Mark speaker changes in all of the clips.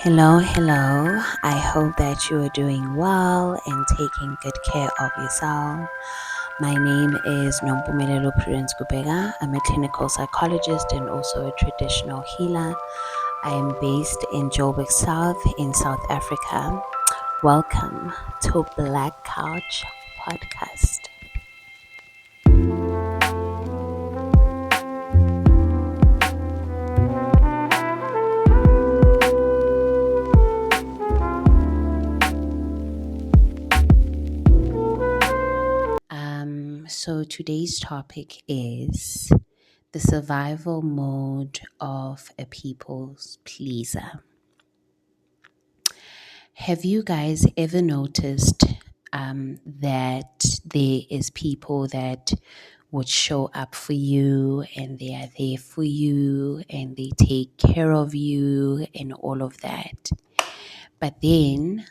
Speaker 1: Hello, hello. I hope that you are doing well and taking good care of yourself. My name is Nompumelelo Prudence Gubega. I'm a clinical psychologist and also a traditional healer. I am based in Joburg South in South Africa. Welcome to Black Couch Podcast. So today's topic is the survival mode of a people's pleaser. Have you guys ever noticed that there is people that would show up for you and they are there for you and they take care of you and all of that? But then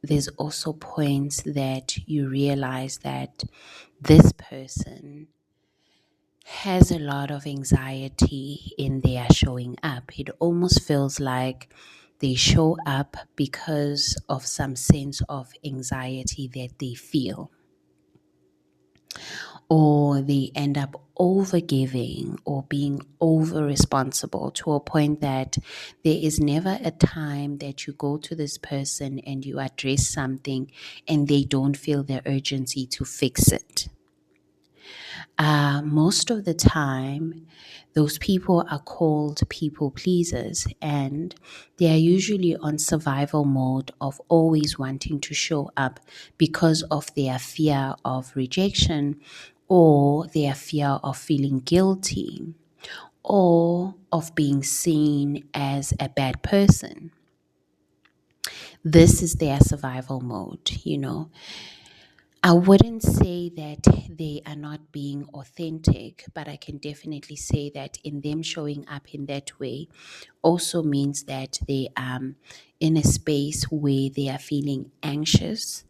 Speaker 1: there's also points that you realize that this person has a lot of anxiety in their showing up. It almost feels like they show up because of some sense of anxiety that they feel, or they end up over giving or being over responsible to a point that there is never a time that you go to this person and you address something and they don't feel the urgency to fix it. Most of the time, those people are called people pleasers, and they are usually on survival mode of always wanting to show up because of their fear of rejection or their fear of feeling guilty or of being seen as a bad person. This is their survival mode. I wouldn't say that they are not being authentic, but I can definitely say that in them showing up in that way also means that they are in a space where they are feeling anxious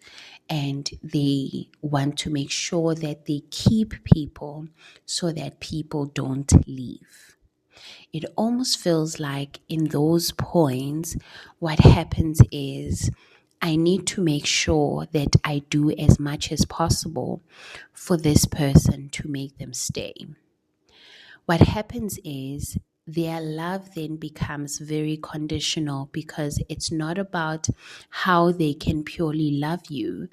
Speaker 1: and they want to make sure that they keep people so that people don't leave. It almost feels like in those points, what happens is I need to make sure that I do as much as possible for this person to make them stay. What happens is their love then becomes very conditional because it's not about how they can purely love you,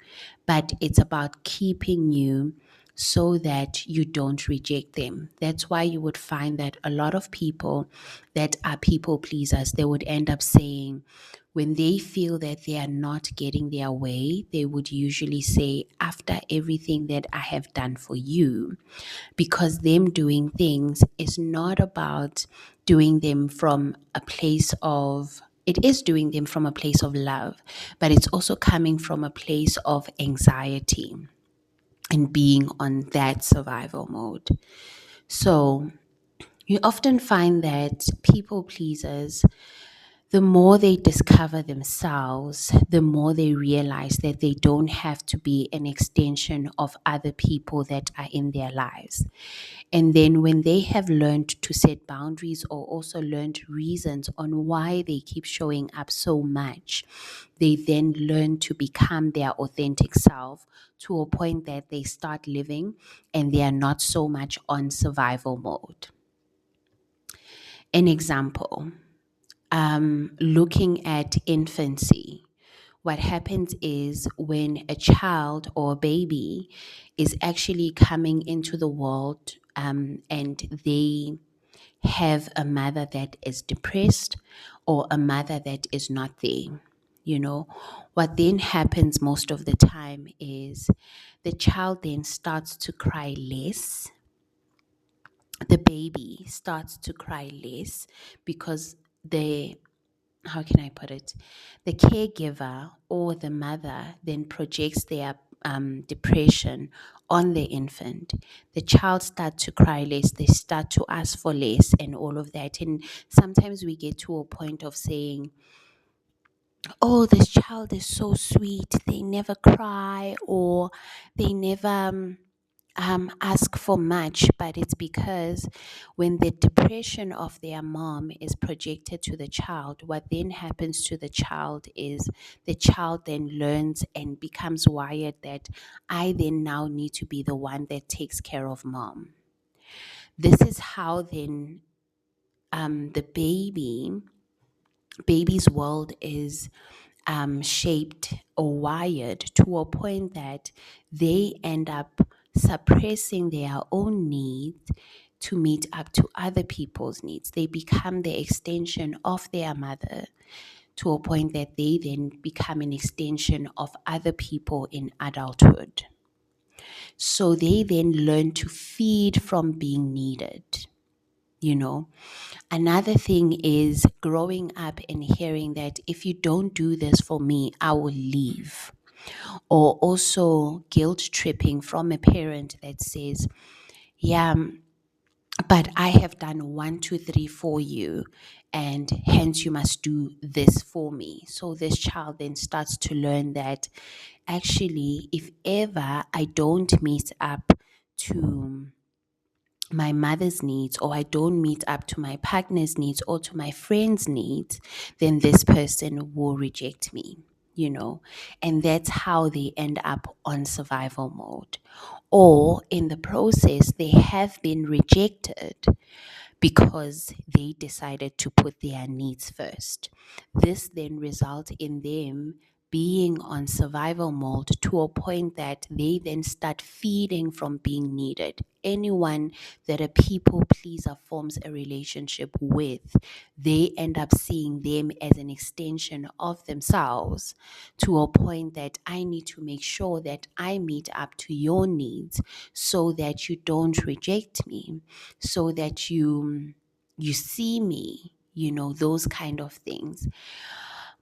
Speaker 1: but it's about keeping you so that you don't reject them. That's why you would find that a lot of people that are people pleasers, they would end up saying, when they feel that they are not getting their way, they would usually say, after everything that I have done for you, because them doing things is not about doing them from a place of it is doing them from a place of love, but it's also coming from a place of anxiety and being on that survival mode. So you often find that people pleasers, the more they discover themselves, the more they realize that they don't have to be an extension of other people that are in their lives. And then when they have learned to set boundaries or also learned reasons on why they keep showing up so much, they then learn to become their authentic self to a point that they start living and they are not so much on survival mode. An example, looking at infancy. What happens is when a child or a baby is actually coming into the world and they have a mother that is depressed or a mother that is not there. What then happens most of the time is the child then starts to cry less. The baby starts to cry less because how can I put it? The caregiver or the mother then projects their depression on the infant. The child starts to cry less, they start to ask for less, and all of that. And sometimes we get to a point of saying, oh, this child is so sweet, they never cry, or they never. ask for much, but it's because when the depression of their mom is projected to the child, what then happens to the child is the child then learns and becomes wired that I then now need to be the one that takes care of mom. This is how then the baby's world is shaped or wired to a point that they end up suppressing their own needs to meet up to other people's needs. They become the extension of their mother to a point that they then become an extension of other people in adulthood. So they then learn to feed from being needed, you know. Another thing is growing up and hearing that if you don't do this for me, I will leave. Or also guilt tripping from a parent that says, yeah, but I have done one, two, three for you, and hence you must do this for me. So this child then starts to learn that actually, if ever I don't meet up to my mother's needs, or I don't meet up to my partner's needs or to my friend's needs, then this person will reject me, you know. And that's how they end up on survival mode. Or in the process, they have been rejected because they decided to put their needs first. This then results in them being on survival mode to a point that they then start feeding from being needed. Anyone that a people pleaser forms a relationship with, they end up seeing them as an extension of themselves to a point that I need to make sure that I meet up to your needs so that you don't reject me, so that you see me, you know, those kind of things.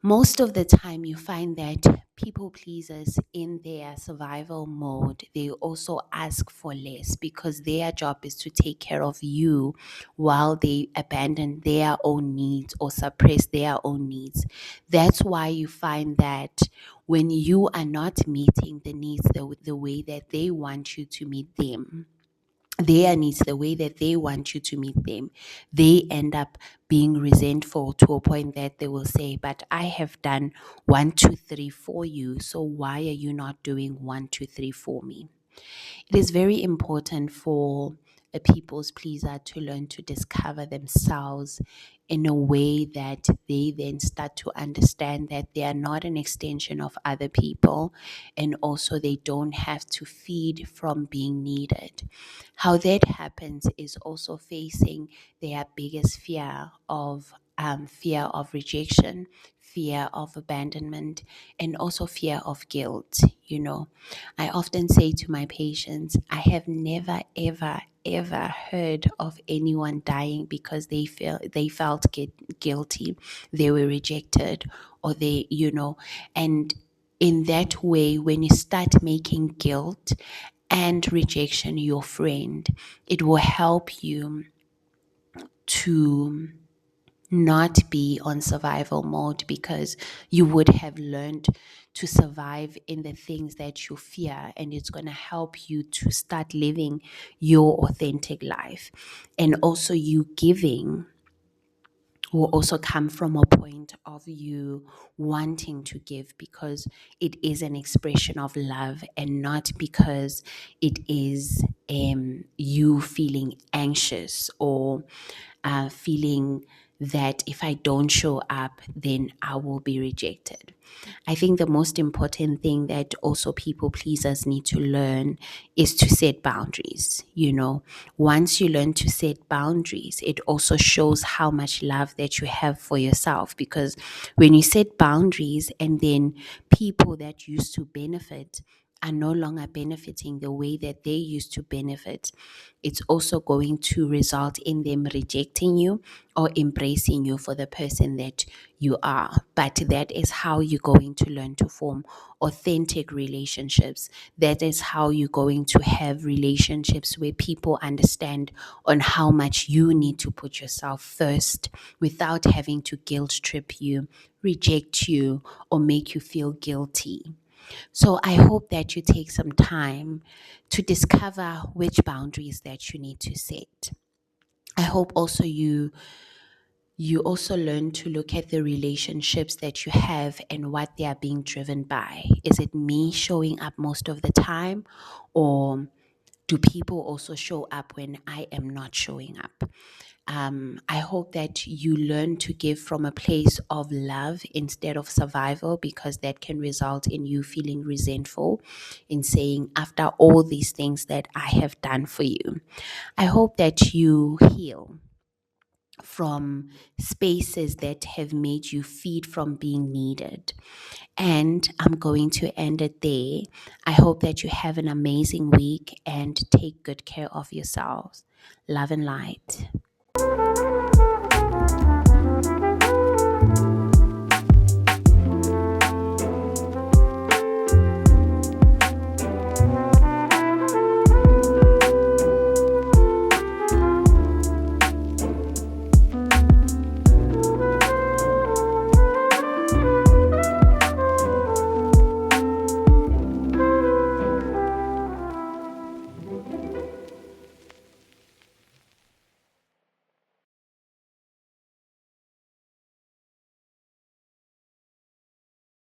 Speaker 1: Most of the time you find that people pleasers in their survival mode, they also ask for less because their job is to take care of you while they abandon their own needs or suppress their own needs. That's why you find that when you are not meeting the needs the way that they want you to meet them, their needs the way that they want you to meet them, they end up being resentful to a point that they will say, but I have done one, two, three for you, so why are you not doing one, two, three for me? It is very important for a people's pleaser to learn to discover themselves in a way that they then start to understand that they are not an extension of other people, and also they don't have to feed from being needed. How that happens is also facing their biggest fear of rejection, fear of abandonment, and also fear of guilt. You know, I often say to my patients, I have never, ever heard of anyone dying because they felt guilty, they were rejected, or they, you know, and in that way, when you start making guilt and rejection your friend, it will help you to not be on survival mode, because you would have learned to survive in the things that you fear, and it's going to help you to start living your authentic life. And also, you giving will also come from a point of you wanting to give because it is an expression of love, and not because it is you feeling anxious or feeling that if I don't show up, then I will be rejected. I think the most important thing that also people pleasers need to learn is to set boundaries. You know, once you learn to set boundaries, it also shows how much love that you have for yourself. Because when you set boundaries and then people that used to benefit are no longer benefiting the way that they used to benefit, it's also going to result in them rejecting you or embracing you for the person that you are. But that is how you're going to learn to form authentic relationships. That is how you're going to have relationships where people understand on how much you need to put yourself first without having to guilt trip you, reject you, or make you feel guilty. So I hope that you take some time to discover which boundaries that you need to set. I hope also you also learn to look at the relationships that you have and what they are being driven by. Is it me showing up most of the time, or do people also show up when I am not showing up? I hope that you learn to give from a place of love instead of survival, because that can result in you feeling resentful in saying, after all these things that I have done for you. I hope that you heal from spaces that have made you feed from being needed. And I'm going to end it there. I hope that you have an amazing week and take good care of yourselves. Love and light.